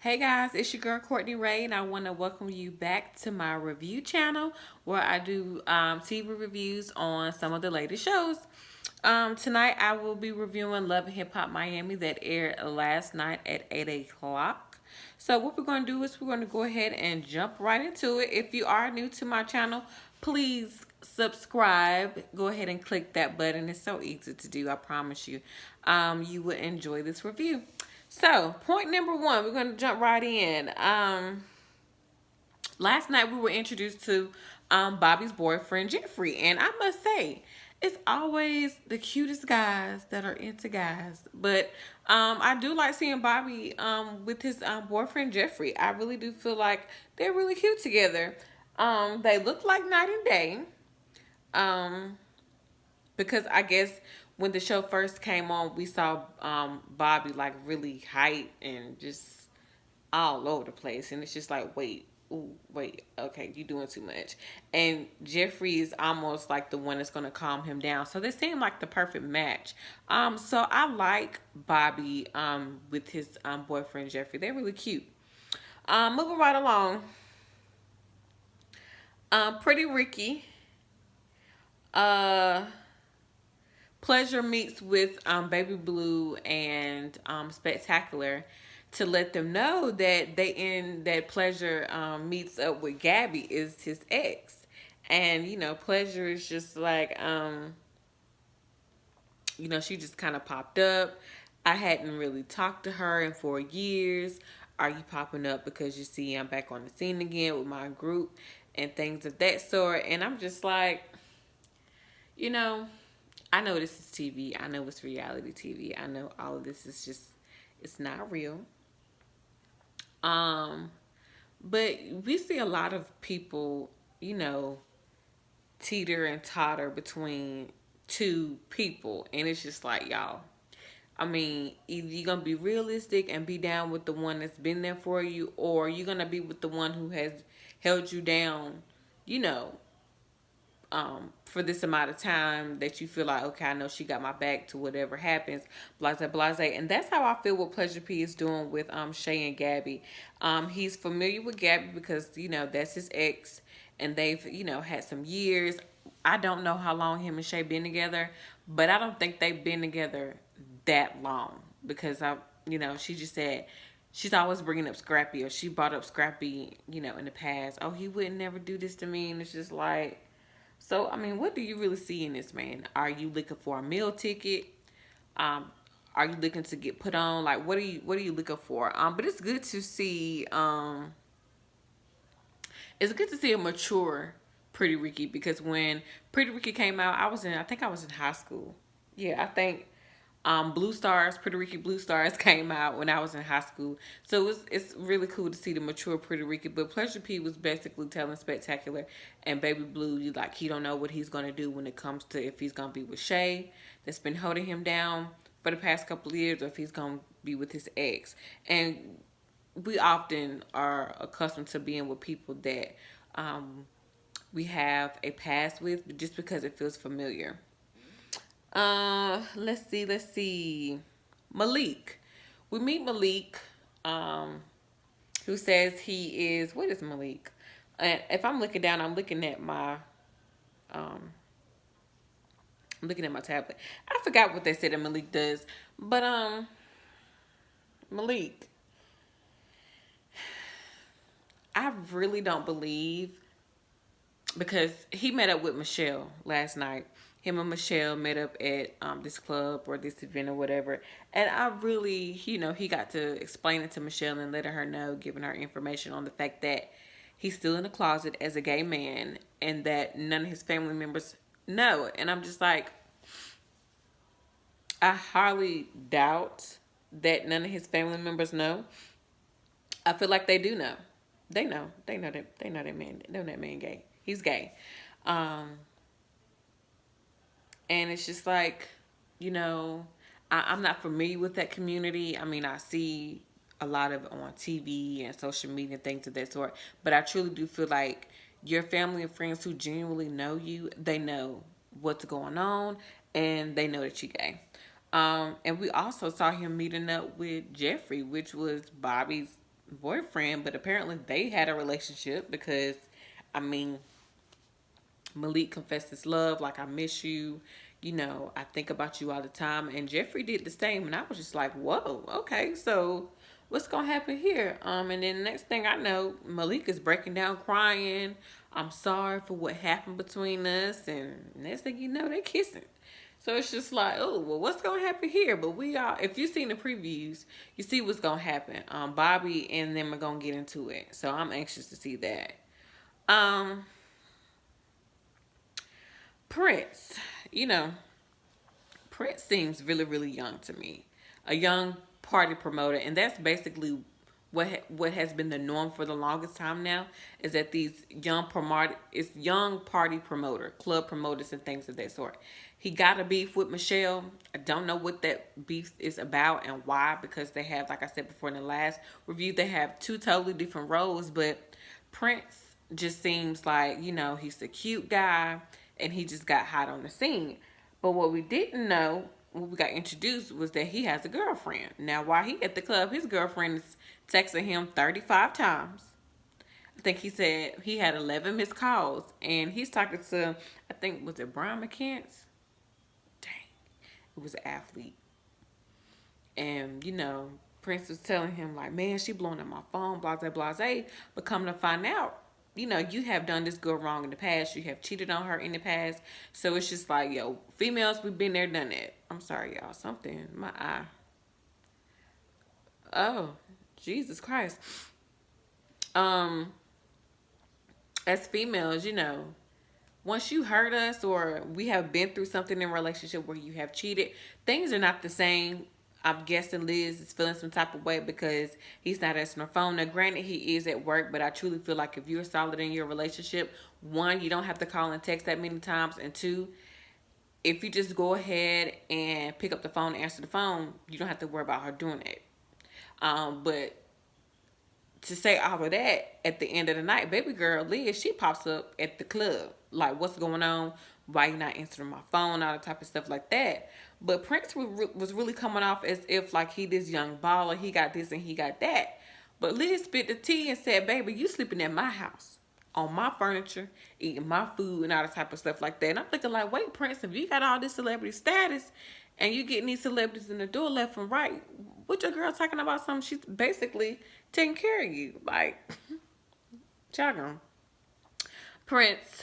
Hey guys, it's your girl Courtney Ray, and I want to welcome you back to my review channel where I do TV reviews on some of the latest shows. Tonight I will be reviewing Love and Hip Hop Miami that aired last night at 8 o'clock. So what we're going to do is we're going to go ahead and jump right into it. If you are new to my channel, please subscribe. Go ahead and click that button. It's so easy to do, I promise you. You will enjoy this review. So, point number one, we're going to jump right in. Last night we were introduced to Bobby's boyfriend, Jeffrey. And I must say, it's always the cutest guys that are into guys. But I do like seeing Bobby with his boyfriend, Jeffrey. I really do feel like they're really cute together. They look like night and day. Um, because I guess when the show first came on, we saw Bobby like really hype and just all over the place, and it's just like, wait, ooh, wait, okay, you doing too much. And Jeffrey is almost like the one that's gonna calm him down. So they seem like the perfect match. So I like Bobby with his boyfriend Jeffrey. They're really cute. Moving right along. Pretty Ricky. Uh Pleasure meets with Baby Blue and Spectacular to let them know that Pleasure meets up with Gabby is his ex. And Pleasure is just like she just kind of popped up. I hadn't really talked to her in 4 years. Are you popping up because you see I'm back on the scene again with my group and things of that sort? And I'm just like, you know, I know this is TV. I know it's reality TV. I know all of this is just, it's not real. Um, but we see a lot of people, teeter and totter between two people. And it's just like, y'all, I mean, either you're going to be realistic and be down with the one that's been there for you, or you're going to be with the one who has held you down, you know, for this amount of time that you feel like, okay, I know she got my back to whatever happens, blase, blase. And that's how I feel what Pleasure P is doing with Shay and Gabby. He's familiar with Gabby because, that's his ex and they've, had some years. I don't know how long him and Shay been together, but I don't think they've been together that long because she just said she's always bringing up Scrappy, or she brought up Scrappy, in the past. Oh, he wouldn't never do this to me. And it's just like, so, I mean, what do you really see in this man? Are you looking for a meal ticket? Um, are you looking to get put on? Like, what are you looking for? But it's good to see a mature Pretty Ricky, because when Pretty Ricky came out, I think I was in high school. Yeah, I think Blue Stars, Pretty Ricky Blue Stars came out when I was in high school. So it's really cool to see the mature Pretty Ricky. But Pleasure P was basically telling Spectacular and Baby Blue, like, he don't know what he's gonna do when it comes to if he's gonna be with Shay, that's been holding him down for the past couple of years, or if he's gonna be with his ex. And we often are accustomed to being with people that we have a past with just because it feels familiar. Let's see. Malik. We meet Malik, um, who says he is, what is Malik? And if I'm looking down, um, I'm looking at my tablet. I forgot what they said that Malik does. But, Malik, I really don't believe, because he met up with Michelle last night. Him and Michelle met up at this club or this event or whatever. And I really, he got to explain it to Michelle and letting her know, giving her information on the fact that he's still in the closet as a gay man and that none of his family members know. And I'm just like, I highly doubt that none of his family members know. I feel like they do know. They know. They know that man. They know that man gay. He's gay. Um, and it's just like, you know, I'm not familiar with that community. I mean, I see a lot of it on TV and social media and things of that sort. But I truly do feel like your family and friends who genuinely know you, they know what's going on and they know that you're gay. And we also saw him meeting up with Jeffrey, which was Bobby's boyfriend, but apparently they had a relationship because, I mean, Malik confessed his love, like, I miss you. You know, I think about you all the time. And Jeffrey did the same. And I was just like, whoa, okay, so what's going to happen here? And then the next thing I know, Malik is breaking down crying. I'm sorry for what happened between us. And next thing you know, they're kissing. So it's just like, oh, well, what's going to happen here? But we all, if you've seen the previews, you see what's going to happen. Bobby and them are going to get into it. So I'm anxious to see that. Prince, you know, Prince seems really, really young to me. A young party promoter, and that's basically what has been the norm for the longest time now. Is that these young party promoter, club promoters, and things of that sort. He got a beef with Michelle. I don't know what that beef is about and why, because they have, like I said before in the last review, they have two totally different roles. But Prince just seems like, you know, he's a cute guy and he just got hot on the scene. But what we didn't know when we got introduced was that he has a girlfriend. Now, while he at the club, his girlfriend is texting him 35 times. I think he said he had 11 missed calls. And he's talking to, I think, was it Brian McCants? Dang. It was an athlete. And, you know, Prince was telling him, like, man, she blowing up my phone, blase, blase. But coming to find out, you know, you have done this girl wrong in the past. You have cheated on her in the past. So it's just like, yo, females, we've been there, done that. I'm sorry, y'all. Something, my eye. Oh, Jesus Christ. As females, you know, once you hurt us or we have been through something in a relationship where you have cheated, things are not the same. I'm guessing Liz is feeling some type of way because he's not answering her phone. Now, granted, he is at work, but I truly feel like if you're solid in your relationship, one, you don't have to call and text that many times, and two, if you just go ahead and pick up the phone and answer the phone, you don't have to worry about her doing it. But to say all of that at the end of the night, baby girl Liz, she pops up at the club. Like, what's going on? Why you not answering my phone? All the type of stuff like that. But Prince was really coming off as if like he this young baller, he got this and he got that. But Liz spit the tea and said, baby, you sleeping at my house, on my furniture, eating my food and all the type of stuff like that. And I'm thinking like, wait, Prince, if you got all this celebrity status and you getting these celebrities in the door left and right, what your girl talking about something she's basically taking care of you. Like, y'all Prince,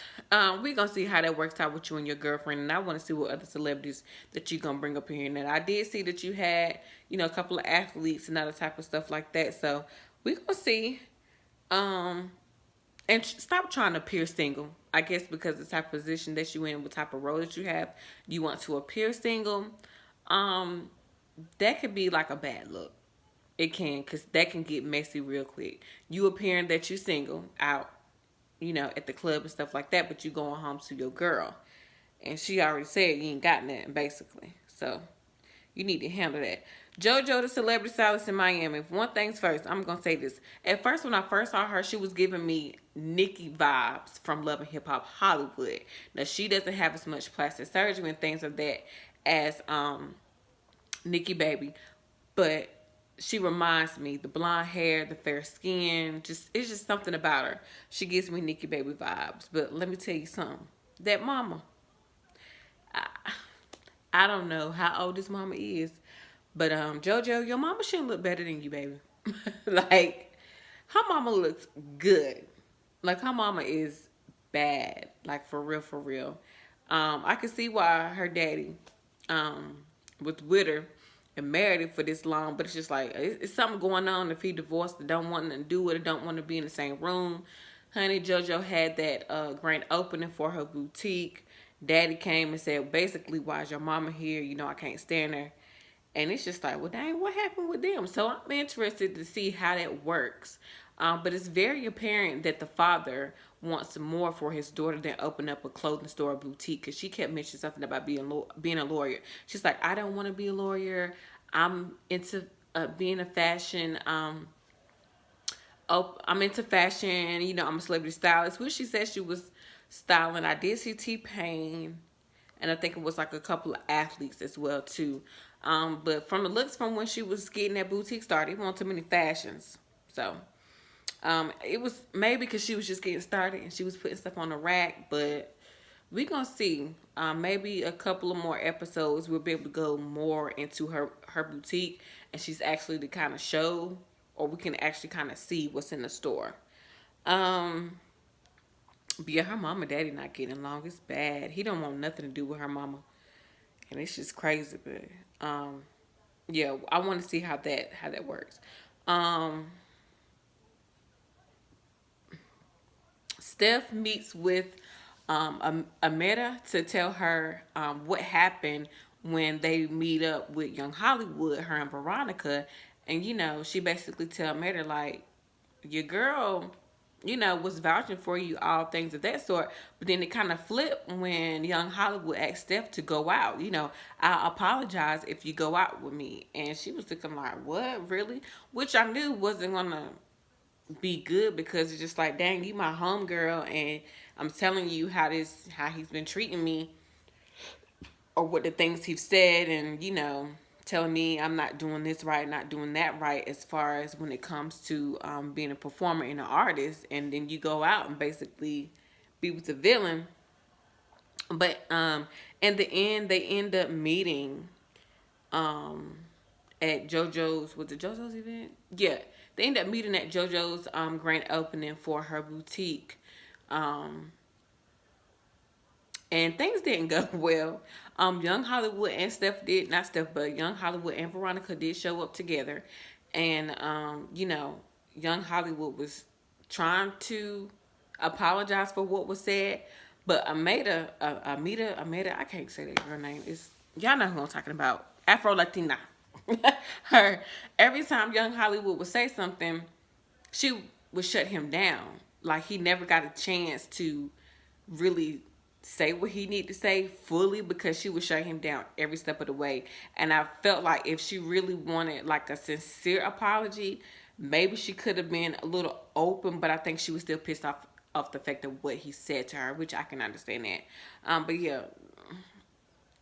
we gonna see how that works out with you and your girlfriend, and I want to see what other celebrities that you gonna bring up here. And I did see that you had, you know, a couple of athletes and other type of stuff like that. So we gonna see. And stop trying to appear single. I guess because the type of position that you in, what type of role that you have, you want to appear single. That could be like a bad look. It can, because that can get messy real quick. You appearing that you single out, you know, at the club and stuff like that, but you going home to your girl. And she already said you ain't got nothing, basically. So, you need to handle that. JoJo, the celebrity stylist in Miami. One thing's first, I'm going to say this. At first, when I first saw her, she was giving me Nicki vibes from Love and Hip Hop Hollywood. Now, she doesn't have as much plastic surgery and things of that as Nicki Baby. But she reminds me, the blonde hair, the fair skin, it's just something about her. She gives me Nicki Baby vibes. But let me tell you something. That mama, I don't know how old this mama is, but JoJo, your mama shouldn't look better than you, baby. Like, her mama looks good. Like, her mama is bad. Like, for real, for real. I can see why her daddy was with her and married her for this long, but it's just like, it's something going on if he divorced and don't want to do it or don't want to be in the same room. Honey, JoJo had that grand opening for her boutique. Daddy came and said, basically, why is your mama here? You know, I can't stand her. And it's just like, well, dang, what happened with them? So I'm interested to see how that works. But it's very apparent that the father wants more for his daughter than open up a clothing store or boutique. Because she kept mentioning something about being a lawyer. She's like, I don't want to be a lawyer. I'm into being a fashion. I'm into fashion. You know, I'm a celebrity stylist. Who she said she was styling. I did see T-Pain. And I think it was like a couple of athletes as well, too. But from the looks from when she was getting that boutique started, it wasn't too many fashions. So it was maybe because she was just getting started and she was putting stuff on the rack, but we gonna see. Maybe a couple of more episodes we'll be able to go more into her boutique, and she's actually the kind of show, or we can actually kind of see what's in the store. Um, but yeah, her mama daddy not getting along. It's bad. He don't want nothing to do with her mama, and it's just crazy. But yeah, I want to see how that works. Um, Steph meets with Ameta to tell her what happened when they meet up with Young Hollywood, her and Veronica. And, she basically tell Ameta, like, your girl, was vouching for you, all things of that sort. But then it kind of flipped when Young Hollywood asked Steph to go out. I apologize if you go out with me. And she was looking like, what, really? Which I knew wasn't going to be good, because it's just like, dang, you my homegirl, and I'm telling you how he's been treating me, or what the things he's said, and telling me I'm not doing this right, not doing that right, as far as when it comes to being a performer and an artist, and then you go out and basically be with the villain. But in the end, they end up meeting um at JoJo's. Was it JoJo's event? Yeah, they end up meeting at JoJo's grand opening for her boutique, um, and things didn't go well. Young Hollywood and Steph did not Steph, but Young Hollywood and Veronica did show up together, and Young Hollywood was trying to apologize for what was said, but Amita, I can't say that girl name. Is y'all know who I'm talking about? Afro Latina. Her every time Young Hollywood would say something, she would shut him down. Like he never got a chance to really say what he needed to say fully, because she would shut him down every step of the way. And I felt like if she really wanted like a sincere apology, maybe she could have been a little open, but I think she was still pissed off the fact of what he said to her, which I can understand that. But yeah,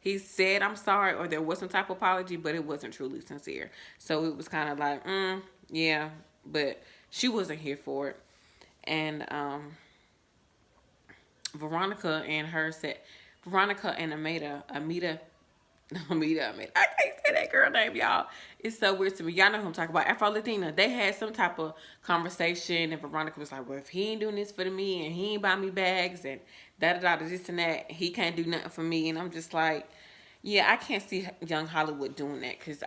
he said I'm sorry, or there was some type of apology, but it wasn't truly sincere. So it was kind of like, yeah, but she wasn't here for it. And Veronica and her said, Veronica and Amita. I can't say that girl name, y'all. It's so weird to me. Y'all know who I'm talking about. Afro Latina. They had some type of conversation, and Veronica was like, well, if he ain't doing this for me, and he ain't buy me bags, and da this and that, he can't do nothing for me. And I'm just like, yeah, I can't see Young Hollywood doing that, because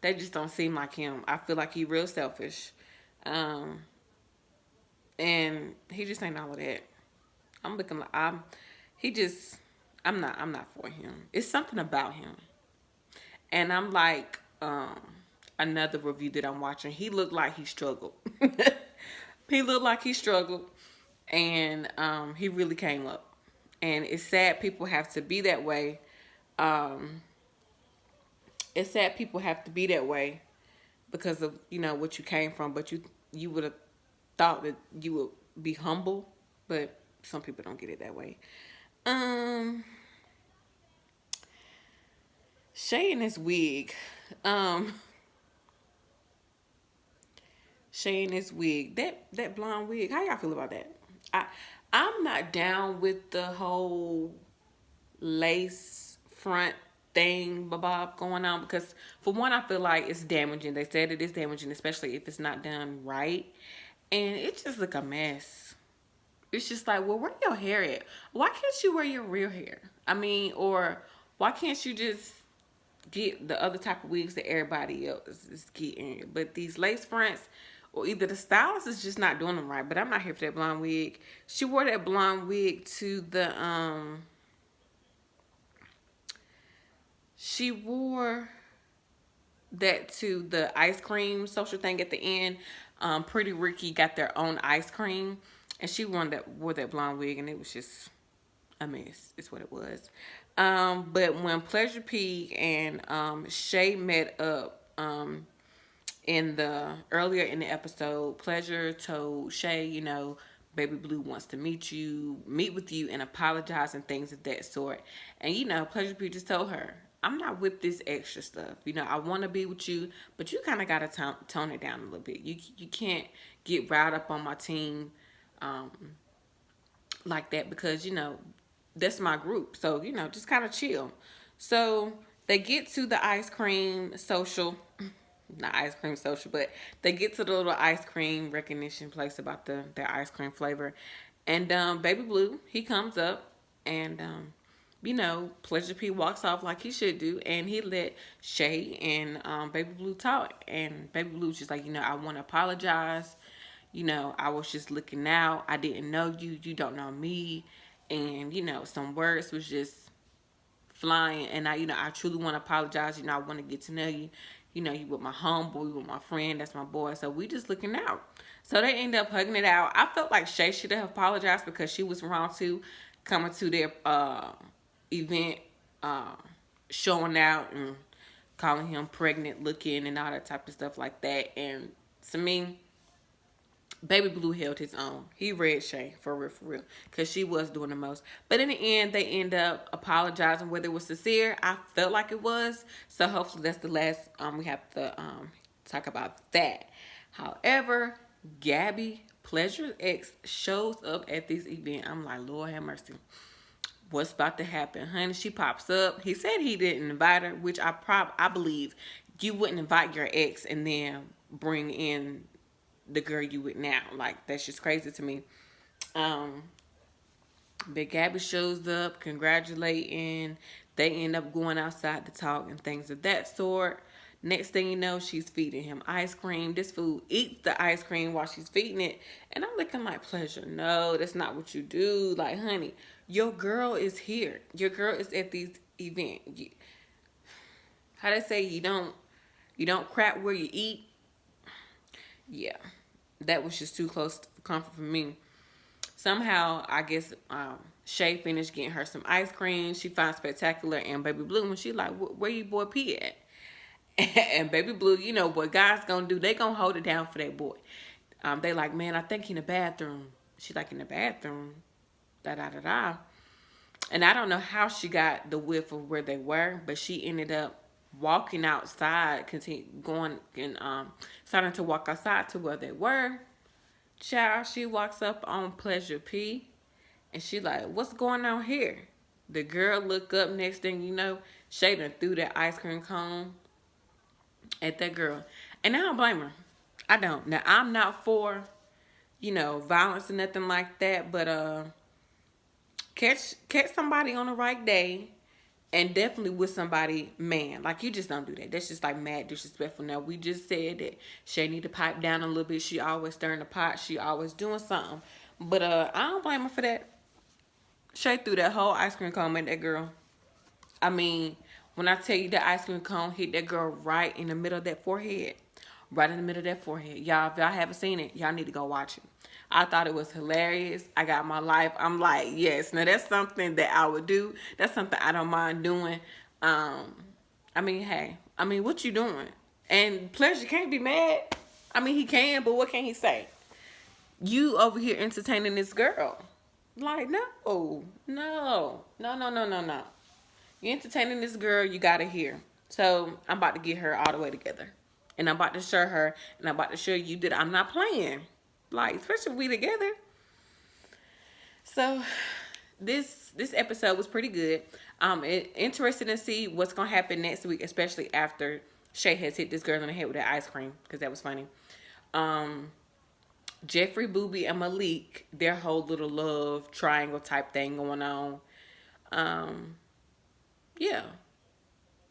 they just don't seem like him. I feel like he real selfish. Um, and he just ain't all of that. I'm looking like he just I'm not for him. It's something about him. And I'm like, another review that I'm watching, he looked like he struggled. He looked like he struggled, and he really came up. And it's sad people have to be that way. Um, it's sad people have to be that way because of what you came from, but you would have thought that you would be humble, but some people don't get it that way. Um, Shay and his wig. Um, Shay and his wig. That blonde wig. How y'all feel about that? I I'm not down with the whole lace front thing, bob going on, because for one, I feel like it's damaging. They said it is damaging, especially if it's not done right, and it just look a mess. It's just like, well, where your hair at? Why can't you wear your real hair? I mean, or why can't you just get the other type of wigs that everybody else is getting? But these lace fronts, or either the stylist is just not doing them right. But I'm not here for that blonde wig. She wore that blonde wig to the she wore that to the ice cream social thing at the end. Pretty Ricky got their own ice cream, and she wore that blonde wig, and it was just a mess. Is what it was. But when Pleasure P and Shay met up in the earlier in the episode, Pleasure told Shay, Baby Blue wants to meet with you, and apologize and things of that sort. And Pleasure P just told her, I'm not with this extra stuff. You know, I want to be with you, but you kind of got to tone it down a little bit. You can't get riled up on my team um, like that, because, you know, that's my group. So, you know, just kind of chill. So they get to the ice cream social. Not ice cream social, but they get to the little ice cream recognition place about their ice cream flavor. And Baby Blue, he comes up, and you know, Pleasure P walks off like he should do, and he let Shay and Baby Blue talk. And Baby Blue's just like, you know, I want to apologize. You know, I was just looking out. I didn't know you. You don't know me. And, you know, some words was just flying. And I truly want to apologize. You know, I want to get to know you. You know, you with my homeboy, you with my friend. That's my boy. So we just looking out. So they end up hugging it out. I felt like Shay should have apologized because she was wrong too, coming to their event, uh, showing out and calling him pregnant looking and all that type of stuff like that. And to me, Baby Blue held his own. He read Shay for real, because she was doing the most. But in the end, they end up apologizing. Whether it was sincere, I felt like it was. So hopefully that's the last we have to talk about that. However, Gabby, Pleasure's ex, shows up at this event. I'm like, Lord have mercy. What's about to happen? Honey, she pops up. He said he didn't invite her, which I believe you wouldn't invite your ex and then bring in the girl you with now. Like, that's just crazy to me. But Gabby shows up, congratulating. They end up going outside to talk and things of that sort. Next thing you know, she's feeding him ice cream. This fool eats the ice cream while she's feeding it. And I'm looking like, Pleasure, no, that's not what you do. Like, honey, your girl is here. Your girl is at these events. How they say, you don't crap where you eat. Yeah, that was just too close for comfort for me. Somehow, I guess Shay finished getting her some ice cream. She finds Spectacular and Baby Blue, and she like, where you boy P at? And Baby Blue, you know what guys gonna do? They gonna hold it down for that boy. They like, man, I think he in the bathroom. She's like, in the bathroom? Da-da-da-da. And I don't know how she got the whiff of where they were, but she ended up walking outside, going and starting to walk outside to where they were. Child, she walks up on Pleasure P, and she like, what's going on here? The girl look up, next thing you know, Shay done threw that ice cream cone at that girl. And I don't blame her. I don't. Now, I'm not for, you know, violence or nothing like that, but catch somebody on the right day, and definitely with somebody, man. Like, you just don't do that. That's just like mad disrespectful. Now, we just said that Shay need to pipe down a little bit. She always stirring the pot. She always doing something. But I don't blame her for that. Shay threw that whole ice cream cone at that girl. I mean, when I tell you the ice cream cone hit that girl right in the middle of that forehead. Right in the middle of that forehead. Y'all, if y'all haven't seen it, y'all need to go watch it. I thought it was hilarious. I got my life. I'm like, yes. Now, that's something that I would do. That's something I don't mind doing. I mean, hey. I mean, what you doing? And Pleasure can't be mad. I mean, he can, but what can he say? You over here entertaining this girl. Like, no. You entertaining this girl, you gotta hear. So, I'm about to get her all the way together. And I'm about to show her, and I'm about to show you that I'm not playing. Like, especially we together. So, this episode was pretty good. Interested to see what's gonna happen next week, especially after Shay has hit this girl in the head with that ice cream, because that was funny. Jeffrey, Booby, and Malik, their whole little love triangle type thing going on. Yeah.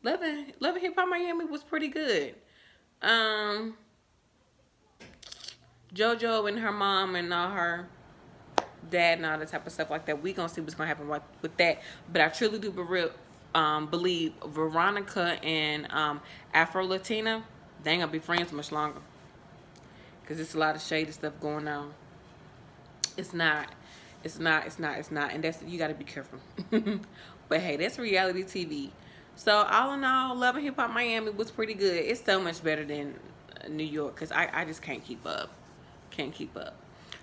Love and Hip Hop Miami was pretty good. JoJo and her mom and all her dad and all that type of stuff like that. We gonna see what's gonna happen with that. But I truly do believe Veronica and Afro Latina, they ain't gonna be friends much longer. Cause it's a lot of shady stuff going on. It's not. And that's, you gotta be careful. But hey, that's reality TV. So all in all, Love and Hip Hop Miami was pretty good. It's so much better than New York, because I just can't keep up.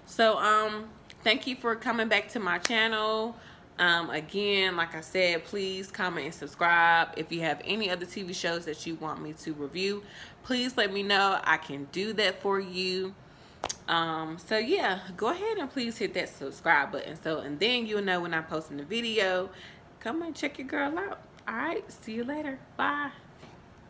So thank you for coming back to my channel. Again, like I said, please comment and subscribe. If you have any other TV shows that you want me to review, please let me know. I can do that for you. So yeah, go ahead and please hit that subscribe button. And then you'll know when I'm posting the video. Come and check your girl out. All right, see you later. Bye.